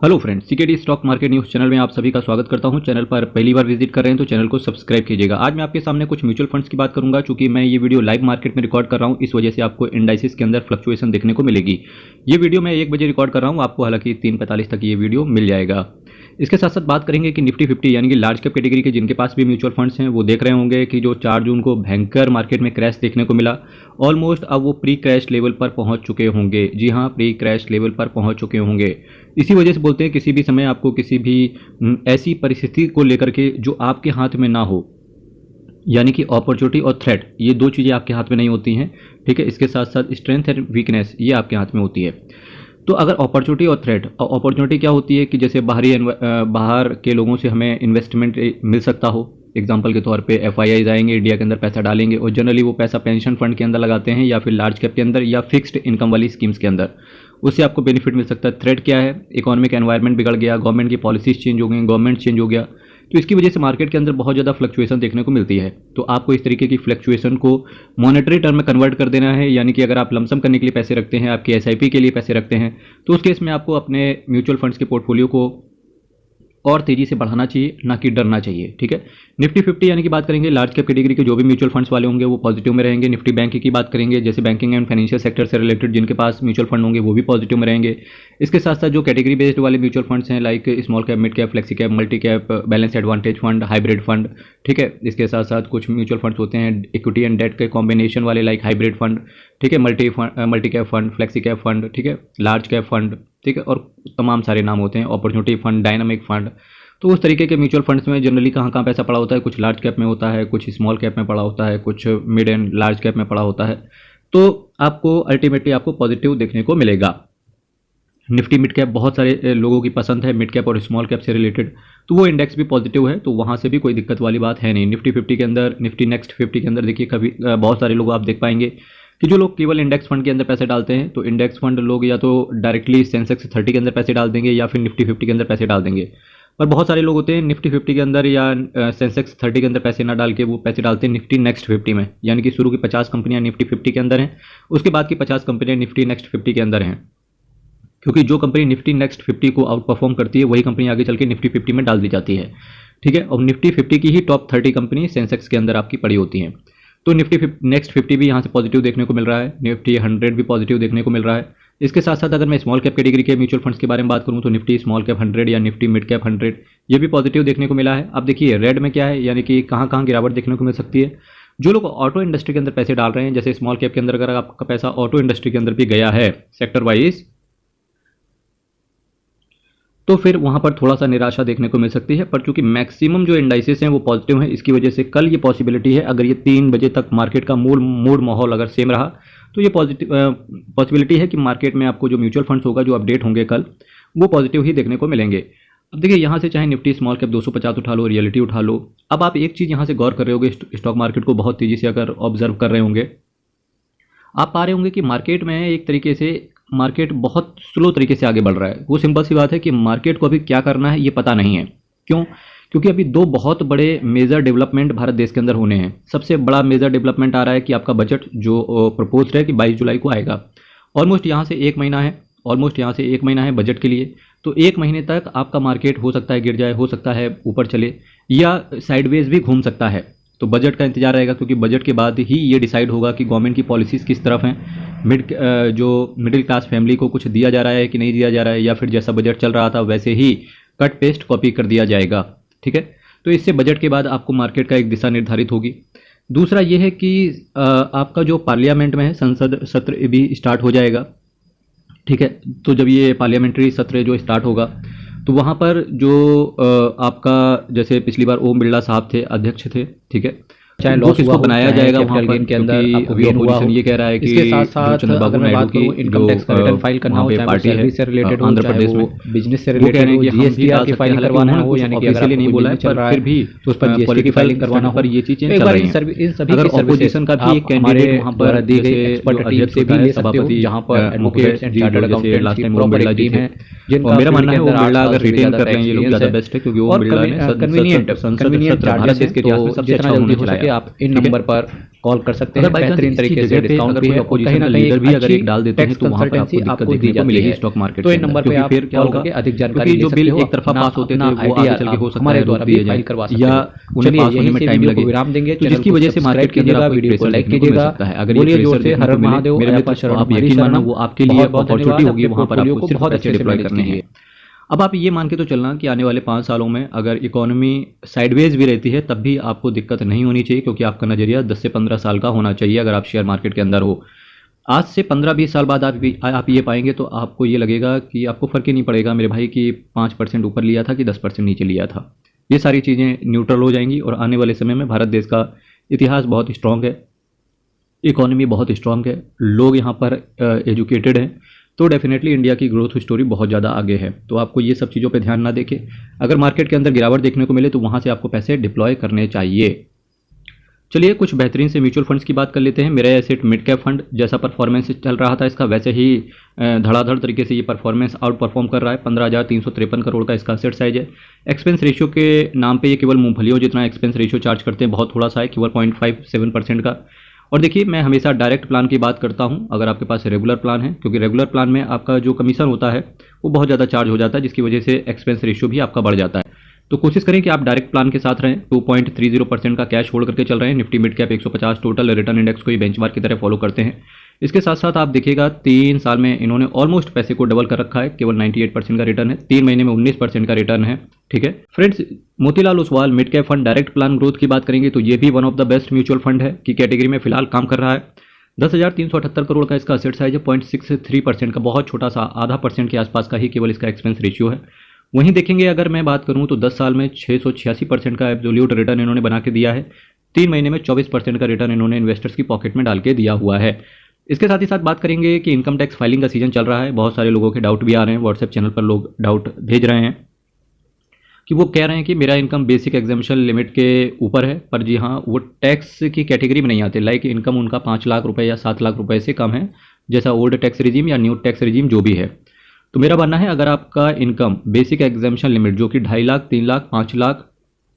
Hello friends, CKD stock market news channel में आप सभी का स्वागत करता हूं। चैनल पर पहली बार विजिट कर रहे हैं तो चैनल को सब्सक्राइब कीजिएगा। आज मैं आपके सामने कुछ म्यूचुअल फंड्स की बात करूंगा। चूंकि मैं ये वीडियो लाइव मार्केट में रिकॉर्ड कर रहा हूं, इस वजह से आपको इंडाइसिस के अंदर फ्लक्चुएशन देखने को मिलेगी। ये वीडियो मैं 1 बजे रिकॉर्ड कर रहा हूँ, आपको हालांकि 3:45 तक ये वीडियो मिल जाएगा। इसके साथ साथ बात करेंगे कि निफ्टी 50 यानी कि लार्ज कैप कैटेगरी के जिनके पास भी म्यूचुअल फंड्स हैं वो देख रहे होंगे कि जो 4 जून को भयंकर मार्केट में क्रैश देखने को मिला, ऑलमोस्ट अब वो प्री क्रैश लेवल पर पहुंच चुके होंगे। जी हाँ, प्री क्रैश लेवल पर पहुंच चुके होंगे। इसी वजह से बोलते हैं किसी भी समय आपको किसी भी ऐसी परिस्थिति को लेकर के जो आपके हाथ में ना हो, यानी कि अपॉर्चुनिटी और थ्रेट, ये 2 चीज़ें आपके हाथ में नहीं होती हैं। ठीक है, इसके साथ साथ स्ट्रेंथ एंड वीकनेस ये आपके हाथ में होती है। तो अगर अपॉर्चुनिटी और थ्रेट, अपॉर्चुनिटी क्या होती है कि जैसे बाहर के लोगों से हमें इन्वेस्टमेंट मिल सकता हो। एग्जांपल के तौर पे FIIs आएंगे, इंडिया के अंदर पैसा डालेंगे और जनरली वो पैसा पेंशन फंड के अंदर लगाते हैं या फिर लार्ज कैप के अंदर या फिक्स्ड इनकम वाली स्कीम्स के अंदर, उससे आपको बेनिफिट मिल सकता है। थ्रेट क्या है? इकोनॉमिक एनवायरनमेंट बिगड़ गया, गवर्नमेंट की पॉलिसीज चेंज हो गई, गवर्नमेंट चेंज हो गया, तो इसकी वजह से मार्केट के अंदर बहुत ज़्यादा फ्लक्चुएशन देखने को मिलती है। तो आपको इस तरीके की फ्लक्चुएशन को मॉनेटरी टर्म में कन्वर्ट कर देना है। यानी कि अगर आप लमसम करने के लिए पैसे रखते हैं, आपकी SIP के लिए पैसे रखते हैं, तो उस केस में आपको अपने म्यूचुअल फंड्स के पोर्टफोलियो को और तेजी से बढ़ाना चाहिए, ना कि डरना चाहिए। ठीक है, निफ्टी 50 यानी कि बात करेंगे लार्ज कैप कैटेगरी के जो भी म्यूचुअल फंड्स वाले होंगे वो पॉजिटिव में रहेंगे। निफ्टी बैंक की बात करेंगे, जैसे बैंकिंग एंड फाइनेंशियल सेक्टर से रिलेटेड जिनके पास म्यूचुअल फंड होंगे वो भी पॉजिटिव में रहेंगे। इसके साथ साथ जो कैटेगरी बेस्ड वाले म्यूचुअल फंड्स हैं like small cap, mid cap, flexi cap, multi cap, balance advantage fund, hybrid fund, ठीक है। इसके साथ साथ कुछ म्यूचुअल फंड्स होते हैं इक्विटी एंड डेट के कॉम्बिनेशन वाले लाइक हाइब्रिड फंड, ठीक है, multi cap fund, flexi cap fund, ठीक है, लार्ज कैप फंड, ठीक है, और तमाम सारे नाम होते हैं, अपॉर्चुनिटी फंड, डायनामिक फंड। तो उस तरीके के म्यूचुअल फंड्स में जनरली कहाँ कहाँ पैसा पड़ा होता है, कुछ लार्ज कैप में होता है, कुछ स्मॉल कैप में पड़ा होता है, कुछ मिड एंड लार्ज कैप में पड़ा होता है। तो आपको अल्टीमेटली आपको पॉजिटिव देखने को मिलेगा। निफ्टी मिड कैप बहुत सारे लोगों की पसंद है, मिड कैप और स्मॉल कैप से रिलेटेड, तो वो इंडेक्स भी पॉजिटिव है, तो वहाँ से भी कोई दिक्कत वाली बात है नहीं। निफ्टी 50 के अंदर, निफ्टी नेक्स्ट 50 के अंदर देखिए कभी बहुत सारे लोग आप देख पाएंगे कि जो लोग केवल इंडेक्स फंड के अंदर पैसे डालते हैं, तो इंडेक्स फंड लोग या तो डायरेक्टली सेंसेक्स 30 के अंदर पैसे डाल देंगे या फिर निफ्टी 50 के अंदर पैसे डाल देंगे। पर बहुत सारे लोग होते हैं निफ्टी 50 के अंदर या सेंसेक्स 30 के अंदर पैसे ना डाल के वो पैसे डालते हैं निफ्टी नेक्स्ट 50 में, यानी कि शुरू की 50 कंपनियां निफ्टी 50 के अंदर हैं, उसके बाद की 50 कंपनियां निफ्टी नेक्स्ट 50 के अंदर हैं। क्योंकि जो कंपनी निफ्टी नेक्स्ट 50 को आउट परफॉर्म करती है वही कंपनी आगे चल के निफ्टी 50 में डाल दी जाती है। ठीक है, और निफ्टी 50 की ही टॉप 30 कंपनी सेंसेक्स के अंदर आपकी पड़ी होती हैं। तो निफ्टी नेक्स्ट 50 भी यहाँ से पॉजिटिव देखने को मिल रहा है, निफ्टी 100 भी पॉजिटिव देखने को मिल रहा है। इसके साथ साथ अगर मैं स्मॉल कैप कैटेगरी के म्यूचुअल फंड्स के बारे में बात करूं तो निफ्टी स्मॉल कैप 100 या निफ्टी मिड कैप 100 ये भी पॉजिटिव देखने को मिला है। अब देखिए रेड में क्या है, यानी कि कहाँ कहाँ गिरावट देखने को मिल सकती है। जो लोग ऑटो इंडस्ट्री के अंदर पैसे डाल रहे हैं, जैसे स्मॉल कैप के अंदर अगर आपका पैसा ऑटो इंडस्ट्री के अंदर भी गया है सेक्टर वाइज, तो फिर वहां पर थोड़ा सा निराशा देखने को मिल सकती है। पर चूंकि मैक्सिमम जो इंडाइसेस हैं वो पॉजिटिव हैं, इसकी वजह से कल ये पॉसिबिलिटी है, अगर ये 3 बजे तक मार्केट का मूड माहौल अगर सेम रहा तो ये पॉसिबिलिटी है कि मार्केट में आपको जो म्यूचुअल फंड्स होगा जो अपडेट होंगे कल वो पॉजिटिव ही देखने को मिलेंगे। अब देखिए यहाँ से चाहे निफ्टी स्मॉल कैप 250 उठा लो, रियलिटी उठा लो। अब आप एक चीज़ यहाँ से गौर कर रहे होंगे, स्टॉक मार्केट को बहुत तेज़ी से अगर ऑब्जर्व कर रहे होंगे, आप पा रहे होंगे कि मार्केट में एक तरीके से मार्केट बहुत स्लो तरीके से आगे बढ़ रहा है। वो सिंपल सी बात है कि मार्केट को अभी क्या करना है ये पता नहीं है। क्यों? क्योंकि अभी 2 बहुत बड़े मेजर डेवलपमेंट भारत देश के अंदर होने हैं। सबसे बड़ा मेजर डेवलपमेंट आ रहा है कि आपका बजट जो प्रपोज है कि 22 जुलाई को आएगा। ऑलमोस्ट यहाँ से 1 महीना है बजट के लिए। तो 1 महीने तक आपका मार्केट हो सकता है गिर जाए, हो सकता है ऊपर चले या साइडवेज भी घूम सकता है। तो बजट का इंतजार रहेगा, क्योंकि बजट के बाद ही ये डिसाइड होगा कि गवर्नमेंट की पॉलिसीज़ किस तरफ हैं, जो मिडिल क्लास फैमिली को कुछ दिया जा रहा है कि नहीं दिया जा रहा है, या फिर जैसा बजट चल रहा था वैसे ही कट पेस्ट कॉपी कर दिया जाएगा। ठीक है, तो इससे बजट के बाद आपको मार्केट का एक दिशा निर्धारित होगी। दूसरा ये है कि आपका जो पार्लियामेंट में है संसद सत्र भी स्टार्ट हो जाएगा। ठीक है, तो जब ये पार्लियामेंट्री सत्र जो स्टार्ट होगा तो वहाँ पर जो आपका जैसे पिछली बार ओम बिरला साहब थे, अध्यक्ष थे, ठीक है, चाहे लॉस इसको बनाया जाएगा वहाँ पर के अंदर, अभी अपोजिशन ये कह रहा है कि इसके साथ साथ चंद्रबाबू नायडू की इनकम टैक्स का रिटर्न फाइल करना हो, पार्टी सर्विस से रिलेटेड आंध्र प्रदेश में बिजनेस से रिलेटेड हो, जीएसटी की फाइलिंग करवाना हो, यानी कि अगर नहीं बोला है पर फिर भी तो उस पर जीएसटी की फाइलिंग करवाना पर ये चीजें चल रही हैं। इन सभी अगर अपोजिशन का भी एक कैंडिडेट वहाँ पर दी गई एक्सपर्ट टीम से भी ले सकते हो, जहां पर advocates and chartered accountants last time Om Birla ji हैं, जिनका मेरा मानना है ओम बिरला अगर रिटेन कर रहे हैं ये लोग ज्यादा बेस्ट है, क्योंकि ओम बिरला ने कन्वीनियंट भारत देश के इतिहास में सबसे अच्छा उन्होंने चलाया। आप इन नंबर पर कॉल कर सकते हैं। बेहतरीन तरीके से डिस्काउंट भी है और कहीं ना कहीं लीडर भी अगर एक डाल देते हैं तो वहां पर कंसल्टेंसी आपको आपको दिक्कत दी देखने को जाती मिलेगी है स्टॉक मार्केट तो इन नंबर पे आप फिर क्या होगा कॉल करके अधिक जानकारी क्योंकि ले जो सकते बिल हो। एक तरफा पास होते थे वो आगे चल के हो सकता हमारे है द्वारा रोक भी दिए फाइल जाए करवा सकते या हो। उन्हें चलिए पास होने यहीं में से टाइम वीडियो को लगे विराम देंगे, तो चैनल जिसकी को वजह से मार्केट सब्सक्राइब के अंदर कीजिएगा, आपको वीडियो को लाइक देखने को मिल कीजिएगा। सकता है। अगर ये बोलिए प्रेशर जोर से देखने हर को मिले महादेव, मेरे अयप्पा मित्र तो शरणम, आप हरि यकीन मानना शरणम। वो आपके लिए बहुत अपॉर्चुनिटी धन्यवाद, होगी, अपने वहां पर पोर्टफोलियो आपको को सिर्फ बहुत पैसे अच्छे से डिप्लॉय मैनेज करने हैं। कीजिए। अब आप ये मान के तो चलना कि आने वाले 5 सालों में अगर इकोनॉमी साइडवेज भी रहती है तब भी आपको दिक्कत नहीं होनी चाहिए, क्योंकि आपका नजरिया 10 से 15 साल का होना चाहिए अगर आप शेयर मार्केट के अंदर हो। आज से 15-20 साल बाद आप ये पाएंगे तो आपको ये लगेगा कि आपको फ़र्क ही नहीं पड़ेगा मेरे भाई कि 5% ऊपर लिया था कि 10% नीचे लिया था। ये सारी चीज़ें न्यूट्रल हो जाएंगी और आने वाले समय में भारत देश का इतिहास बहुत स्ट्रॉन्ग है, इकोनॉमी बहुत स्ट्रॉन्ग है, लोग यहाँ पर एजुकेटेड हैं, तो डेफिनेटली इंडिया की ग्रोथ स्टोरी बहुत ज़्यादा आगे है। तो आपको ये सब चीज़ों पे ध्यान ना देके अगर मार्केट के अंदर गिरावट देखने को मिले तो वहाँ से आपको पैसे डिप्लॉय करने चाहिए। चलिए कुछ बेहतरीन से म्यूचुअल फंड्स की बात कर लेते हैं। मेरा एसेट मिड कैप फंड जैसा परफॉर्मेंस चल रहा था इसका वैसे ही धड़ाधड़ तरीके से ये परफॉर्मेंस आउट परफॉर्म कर रहा है। 15,353 करोड़ का इसका एसेट साइज है। एक्सपेंस रेशियो के नाम पे ये केवल मूंगफलियों जितना एक्सपेंस रेशियो चार्ज करते हैं, बहुत थोड़ा सा है, केवल 0.57% का। और देखिए मैं हमेशा डायरेक्ट प्लान की बात करता हूं अगर आपके पास रेगुलर प्लान है, क्योंकि रेगुलर प्लान में आपका जो कमीशन होता है वो बहुत ज़्यादा चार्ज हो जाता है, जिसकी वजह से एक्सपेंस रेशियो भी आपका बढ़ जाता है। तो कोशिश करें कि आप डायरेक्ट प्लान के साथ रहें। 2.30% का कैश होल्ड करके चल रहे हैं। Nifty mid cap 150 total return index को ही बेंचमार्क की तरह फॉलो करते हैं। इसके साथ साथ आप देखिएगा 3 साल में इन्होंने ऑलमोस्ट पैसे को डबल कर रखा है, केवल 98% का रिटर्न है, 3 महीने में 19% का रिटर्न है। ठीक है friends, Motilal Oswal mid cap fund direct plan growth की बात करेंगे तो ये भी one of the best mutual fund है की कैटेगरी में फिलहाल काम कर रहा है। 10,378 करोड़ का इसका एसेट साइज है। 0.63% का, बहुत छोटा सा, आधा % के आसपास का ही केवल इसका एक्सपेंस रेशियो है। वहीं देखेंगे अगर मैं बात करूं तो 10 साल में 686% का एब्सोल्यूट रिटर्न इन्होंने बना के दिया है। 3 महीने में 24% का रिटर्न इन्होंने इन्वेस्टर्स की पॉकेट में डाल के दिया हुआ है। इसके साथ ही साथ बात करेंगे कि इनकम टैक्स फाइलिंग का सीजन चल रहा है। बहुत सारे लोगों के डाउट भी आ रहे हैं, व्हाट्सएप चैनल पर लोग डाउट भेज रहे हैं कि वो कह रहे हैं कि मेरा इनकम बेसिक एग्जामिशन लिमिट के ऊपर है, पर जी हाँ वो टैक्स की कैटेगरी में नहीं आते। लाइक इनकम उनका 5 लाख रुपए या 7 लाख रुपए से कम है, जैसा ओल्ड टैक्स रिजीम या न्यू टैक्स रिजीम जो भी है। तो मेरा मानना है अगर आपका इनकम बेसिक एग्जामिशन लिमिट जो कि 2.5 लाख, 3 लाख, 5 लाख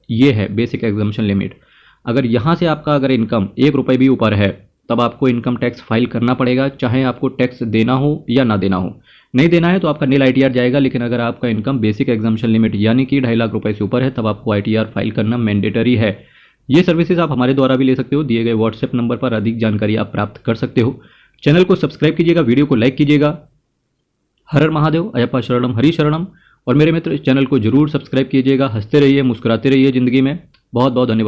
ये है बेसिक एग्जामिशन लिमिट, अगर यहाँ से आपका अगर इनकम 1 रुपये भी ऊपर है तब आपको इनकम टैक्स फाइल करना पड़ेगा, चाहे आपको टैक्स देना हो या ना देना हो। नहीं देना है तो आपका नील ITR जाएगा, लेकिन अगर आपका इनकम बेसिक एग्जामिशन लिमिट यानी कि 2.5 लाख रुपए से ऊपर है तब आपको ITR फाइल करना मैंडेटरी है। ये सर्विसेज आप हमारे द्वारा भी ले सकते हो, दिए गए व्हाट्सएप नंबर पर अधिक जानकारी आप प्राप्त कर सकते हो। चैनल को सब्सक्राइब कीजिएगा, वीडियो को लाइक कीजिएगा। हर हर महादेव, अयप्पा शरणम, हरि शरणम। और मेरे मित्र चैनल को जरूर सब्सक्राइब कीजिएगा। हंसते रहिए, मुस्कुराते रहिए ज़िंदगी में। बहुत बहुत धन्यवाद।